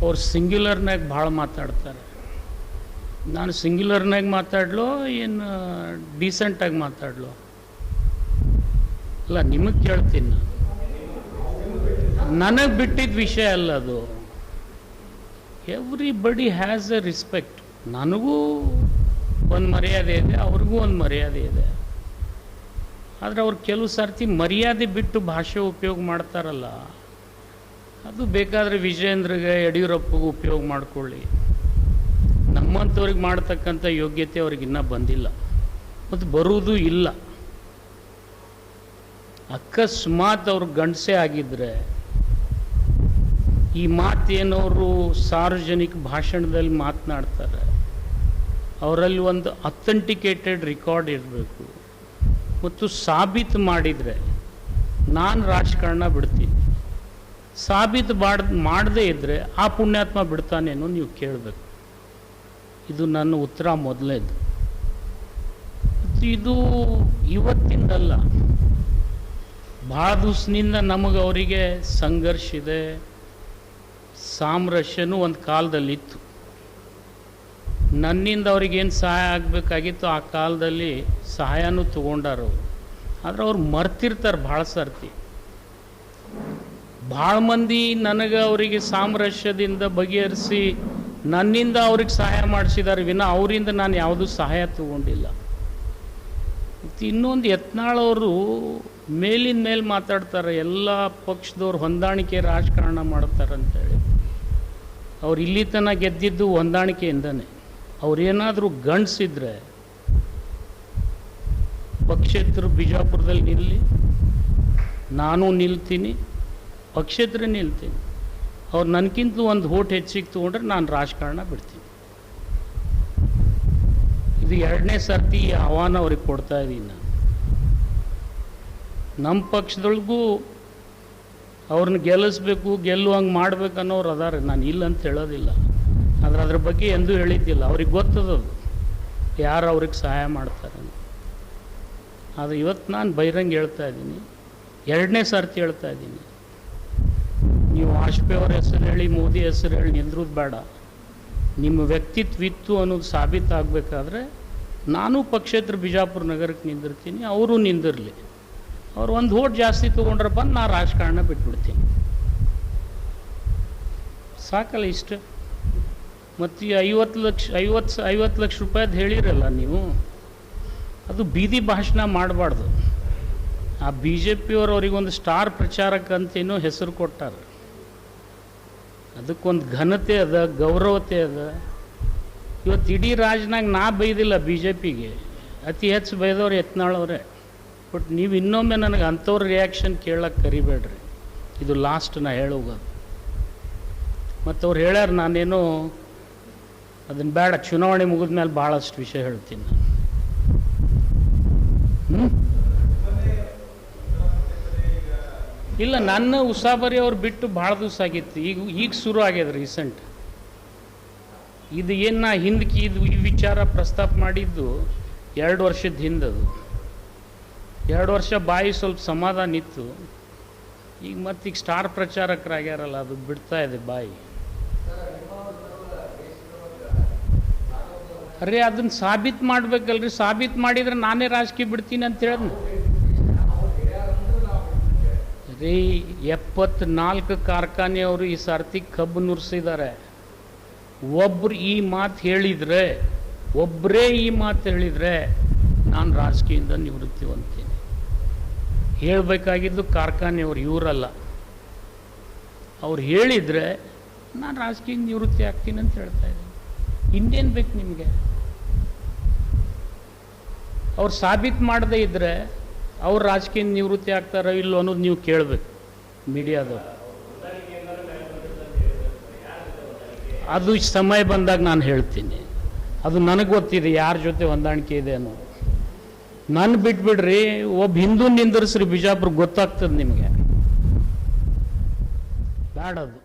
ಅವ್ರು ಸಿಂಗ್ಯುಲರ್ನಾಗ ಭಾಳ ಮಾತಾಡ್ತಾರೆ. ನಾನು ಸಿಂಗ್ಯುಲರ್ನಾಗ ಮಾತಾಡ್ಲೋ ಏನು ಡೀಸೆಂಟಾಗಿ ಮಾತಾಡ್ಲೋ? ಅಲ್ಲ, ನಿಮಗೆ ಕೇಳ್ತೀನಿ ನಾನು. ನನಗೆ ಬಿಟ್ಟಿದ್ದ ವಿಷಯ ಅಲ್ಲ ಅದು. Everybody has A respect. ನನಗೂ ಒಂದು ಮರ್ಯಾದೆ ಇದೆ, ಅವ್ರಿಗೂ ಒಂದು ಮರ್ಯಾದೆ ಇದೆ. ಆದರೆ ಅವ್ರು ಕೆಲವು ಸರ್ತಿ ಮರ್ಯಾದೆ ಬಿಟ್ಟು ಭಾಷೆ ಉಪಯೋಗ ಮಾಡ್ತಾರಲ್ಲ, ಅದು ಬೇಕಾದರೆ ವಿಜಯೇಂದ್ರಗೆ, ಯಡಿಯೂರಪ್ಪಗೂ ಉಪಯೋಗ ಮಾಡಿಕೊಳ್ಳಿ. ನಮ್ಮಂಥವ್ರಿಗೆ ಮಾಡ್ತಕ್ಕಂಥ ಯೋಗ್ಯತೆ ಅವ್ರಿಗೆ ಇನ್ನೂ ಬಂದಿಲ್ಲ ಮತ್ತು ಬರುವುದೂ ಇಲ್ಲ. ಅಕಸ್ಮಾತ್ ಅವ್ರು ಗಂಡಸೇ ಆಗಿದ್ದರೆ ಈ ಮಾತೇನವರು ಸಾರ್ವಜನಿಕ ಭಾಷಣದಲ್ಲಿ ಮಾತನಾಡ್ತಾರೆ, ಅವರಲ್ಲಿ ಒಂದು ಅಥೆಂಟಿಕೇಟೆಡ್ ರೆಕಾರ್ಡ್ ಇರಬೇಕು ಮತ್ತು ಸಾಬೀತು ಮಾಡಿದರೆ ನಾನು ರಾಜಕಾರಣ ಬಿಡ್ತೀನಿ. ಸಾಬೀತು ಮಾಡದೇ ಇದ್ದರೆ ಆ ಪುಣ್ಯಾತ್ಮ ಬಿಡ್ತಾನೇನೋ ನೀವು ಕೇಳಬೇಕು. ಇದು ನನ್ನ ಉತ್ತರ ಮೊದಲನೇದು. ಇದು ಇವತ್ತಿಂದಲ್ಲ, ಭಾಳ ದಿವಸದಿಂದ ನಮಗೆ ಅವರಿಗೆ ಸಂಘರ್ಷ ಇದೆ. ಸಾಮರಸ್ಯನೂ ಒಂದು ಕಾಲದಲ್ಲಿತ್ತು. ನನ್ನಿಂದ ಅವ್ರಿಗೇನು ಸಹಾಯ ಆಗಬೇಕಾಗಿತ್ತು ಆ ಕಾಲದಲ್ಲಿ ಸಹಾಯನೂ ತೊಗೊಂಡಾರವರು. ಆದರೆ ಅವ್ರು ಮರ್ತಿರ್ತಾರೆ ಭಾಳ ಸರ್ತಿ. ಭಾಳ ಮಂದಿ ನನಗೆ ಅವರಿಗೆ ಸಾಮರಸ್ಯದಿಂದ ಬಗೆಹರಿಸಿ ನನ್ನಿಂದ ಅವ್ರಿಗೆ ಸಹಾಯ ಮಾಡಿಸಿದ್ದಾರೆ ವಿನ ಅವರಿಂದ ನಾನು ಯಾವುದೂ ಸಹಾಯ ತಗೊಂಡಿಲ್ಲ. ಮತ್ತು ಇನ್ನೊಂದು, ಯತ್ನಾಳವರು ಮೇಲಿನ ಮೇಲೆ ಮಾತಾಡ್ತಾರೆ, ಎಲ್ಲ ಪಕ್ಷದವ್ರು ಹೊಂದಾಣಿಕೆ ರಾಜಕಾರಣ ಮಾಡ್ತಾರಂತೇಳಿ. ಅವ್ರು ಇಲ್ಲಿ ತನಕ ಗೆದ್ದಿದ್ದು ಹೊಂದಾಣಿಕೆಯಿಂದನೇ. ಅವ್ರೇನಾದರೂ ಗಂಡಸಿದ್ರೆ ಪಕ್ಷೇತರು ಬಿಜಾಪುರದಲ್ಲಿ ನಿಲ್ಲಿ, ನಾನು ನಿಲ್ತೀನಿ, ಪಕ್ಷೇತರ ನಿಲ್ತೀನಿ. ಅವ್ರು ನನಗಿಂತಲೂ ಒಂದು ಓಟ್ ಹೆಚ್ಚಿಗೆ ತೊಗೊಂಡ್ರೆ ನಾನು ರಾಜಕಾರಣ ಬಿಡ್ತೀನಿ. ಇದು ಎರಡನೇ ಸರ್ತಿ ಈ ಆಹ್ವಾನ ಅವ್ರಿಗೆ ಕೊಡ್ತಾ ಇದ್ದೀನಿ ನಾನು. ನಮ್ಮ ಪಕ್ಷದೊಳಗೂ ಅವ್ರನ್ನ ಗೆಲ್ಲಿಸ್ಬೇಕು, ಗೆಲ್ಲುವಂಗೆ ಮಾಡ್ಬೇಕು ಅನ್ನೋರು ಅದಾರೆ, ನಾನು ಇಲ್ಲ ಅಂತ ಹೇಳೋದಿಲ್ಲ. ಆದರೆ ಅದ್ರ ಬಗ್ಗೆ ಎಂದೂ ಹೇಳಿದ್ದಿಲ್ಲ. ಅವ್ರಿಗೆ ಗೊತ್ತದದು ಯಾರು ಅವ್ರಿಗೆ ಸಹಾಯ ಮಾಡ್ತಾರೆ ಅಂತ. ಅದು ಇವತ್ತು ನಾನು ಬಹಿರಂಗ ಹೇಳ್ತಾ ಇದ್ದೀನಿ, ಎರಡನೇ ಸರ್ತಿ ಹೇಳ್ತಾ ಇದ್ದೀನಿ. ನೀವು ವಾಜಪೇಯಿ ಅವ್ರ ಹೆಸರು ಹೇಳಿ, ಮೋದಿ ಹೆಸರು ಹೇಳಿ ನಿಂದ್ರದ್ದು ಬೇಡ. ನಿಮ್ಮ ವ್ಯಕ್ತಿತ್ವ ಇತ್ತು ಅನ್ನೋದು ಸಾಬೀತಾಗಬೇಕಾದ್ರೆ ನಾನು ಪಕ್ಷೇತರ ಬಿಜಾಪುರ ನಗರಕ್ಕೆ ನಿಂದಿರ್ತೀನಿ, ಅವರು ನಿಂದಿರಲಿ. ಅವ್ರು ಒಂದು ಓಟ್ ಜಾಸ್ತಿ ತೊಗೊಂಡ್ರೆ ಬಂದು ನಾನು ರಾಜಕಾರಣ ಬಿಟ್ಬಿಡ್ತೀನಿ. ಸಾಕಲ್ಲ ಇಷ್ಟ. ಮತ್ತು ಈ 50 ಲಕ್ಷ ರೂಪಾಯಿದು ಹೇಳಿರಲ್ಲ ನೀವು, ಅದು ಬೀದಿ ಭಾಷಣ ಮಾಡಬಾರ್ದು. ಆ ಬಿ ಜೆ ಪಿಯವರು ಅವರಿಗೊಂದು ಸ್ಟಾರ್ ಪ್ರಚಾರಕ್ಕಂತೇನೋ ಹೆಸರು ಕೊಟ್ಟಾರೆ. ಅದಕ್ಕೊಂದು ಘನತೆ ಅದ, ಗೌರವತೆ ಅದ. ಇವತ್ತು ಇಡೀ ರಾಜ್ಯನಾಗ ನಾ ಬೈದಿಲ್ಲ ಬಿ ಜೆ ಪಿಗೆ, ಅತಿ ಹೆಚ್ಚು ಬೈದವ್ರು ಯತ್ನಾಳವ್ರೆ. ಬಟ್ ನೀವು ಇನ್ನೊಮ್ಮೆ ನನಗೆ ಅಂಥವ್ರ ರಿಯಾಕ್ಷನ್ ಕೇಳಕ್ಕೆ ಕರಿಬೇಡ್ರಿ. ಇದು ಲಾಸ್ಟ್ ನಾ ಹೇಳೋಗೋದು. ಮತ್ತು ಅವ್ರು ಹೇಳ್ಯಾರ, ನಾನೇನೋ ಅದನ್ನು ಬೇಡ, ಚುನಾವಣೆ ಮುಗಿದ ಮೇಲೆ ಭಾಳಷ್ಟು ವಿಷಯ ಹೇಳ್ತೀನಿ ನಾನು. ಇಲ್ಲ, ನನ್ನ ಉಸಾಬರಿ ಅವ್ರು ಬಿಟ್ಟು ಭಾಳ ದಿವಸ ಆಗಿತ್ತು. ಈಗ ಶುರು ಆಗ್ಯದ ರೀಸೆಂಟ್. ಇದು ಏನು ನಾ ಹಿಂದಕ್ಕೆ ಈ ವಿಚಾರ ಪ್ರಸ್ತಾಪ ಮಾಡಿದ್ದು 2 ವರ್ಷದ ಹಿಂದದು. 2 ವರ್ಷ ಬಾಯಿ ಸ್ವಲ್ಪ ಸಮಾಧಾನ ಇತ್ತು. ಈಗ ಮತ್ತೀಗ ಸ್ಟಾರ್ ಪ್ರಚಾರಕರಾಗ್ಯಾರಲ್ಲ, ಅದು ಬಿಡ್ತಾ ಇದೆ ಬಾಯಿ. ಅರೇ, ಅದನ್ನು ಸಾಬೀತು ಮಾಡ್ಬೇಕಲ್ರಿ. ಸಾಬೀತು ಮಾಡಿದರೆ ನಾನೇ ರಾಜಕೀಯ ಬಿಡ್ತೀನಿ ಅಂತ ಹೇಳಿದ್ನು ರೀ. 74 ಕಾರ್ಖಾನೆಯವರು ಈ ಸರ್ತಿ ಕಬ್ಬು ನುರಿಸಿದ್ದಾರೆ. ಒಬ್ಬರು ಈ ಮಾತು ಹೇಳಿದರೆ, ಒಬ್ಬರೇ ಈ ಮಾತು ಹೇಳಿದರೆ ನಾನು ರಾಜಕೀಯದಿಂದ ನಿವೃತ್ತಿ ಹೊಂದ್ತೀನಿ. ಹೇಳಬೇಕಾಗಿದ್ದು ಕಾರ್ಖಾನೆಯವರು, ಇವರಲ್ಲ. ಅವ್ರು ಹೇಳಿದರೆ ನಾನು ರಾಜಕೀಯ ನಿವೃತ್ತಿ ಆಗ್ತೀನಿ ಅಂತ ಹೇಳ್ತಾ ಇದ್ದೀನಿ. ಇನ್ನೇನು ಬೇಕು ನಿಮಗೆ? ಅವ್ರು ಸಾಬೀತು ಮಾಡದೇ ಇದ್ದರೆ ಅವ್ರು ರಾಜಕೀಯ ನಿವೃತ್ತಿ ಆಗ್ತಾರೋ ಇಲ್ಲೋ ಅನ್ನೋದು ನೀವು ಕೇಳಬೇಕು ಮೀಡಿಯಾದವ್ರು. ಅದು ಸಮಯ ಬಂದಾಗ ನಾನು ಹೇಳ್ತೀನಿ. ಅದು ನನಗೆ ಗೊತ್ತಿದೆ ಯಾರ ಜೊತೆ ಹೊಂದಾಣಿಕೆ ಇದೆ ಅನ್ನೋದು. ನನ್ನ ಬಿಟ್ಬಿಡ್ರಿ, ಒಬ್ಬ ಹಿಂದೂ ನಿಂದಿರಿಸ್ರಿ ಬಿಜಾಪುರ, ಗೊತ್ತಾಗ್ತದೆ ನಿಮಗೆ. ಬೇಡ ಅದು.